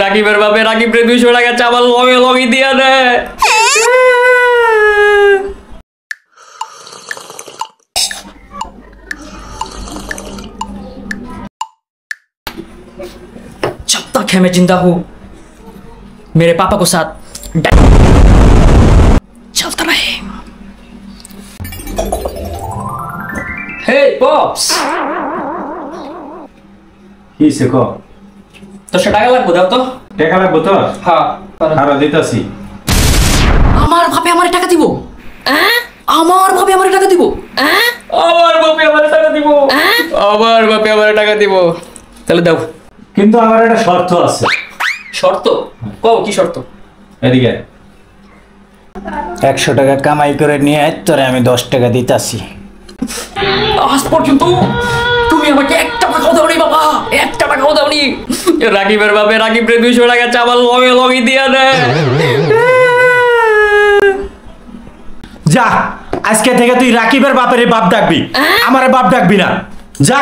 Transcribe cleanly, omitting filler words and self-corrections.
রাকিবের বাপে রাকিবরে 200 টাকা চাবাল লগে লগে দিয়া দেয়। जब तक है मैं जिंदा हूं मेरे पापा को साथ चलता रहे। हे पॉप्स কি সে কো तो টাকা লাগবে দাও তো। টাকা লাগবে তো? হ্যাঁ আর দিতাছি। আমার বাপে আমারে টাকা দিব। আমার বাপে আমারে টাকা দিব। আমার বাপে আমারে টাকা দিব। আমার বাপে আমারে টাকা দিব। তাহলে দাও। কিন্তু আমার একটা শর্ত আছে। শর্ত? কও কি শর্ত? এদিকে 100 টাকা কামাই করে নিয়ে তোরে আমি 10 টাকা দিতাছি। আজ পর্যন্ত তুমি আমাকে একটা টাকাও দাওনি বাবা, একটা টাকাও দাওনি। রাকিবের বাপে রাকিবরে 200 টাকা চাবাল লগে লগে দিয়া দেয়। যা আজকে থেকে তুই রাকিবের বাপের বাপ ডাকবি, আমারে বাপ ডাকবি না। যা।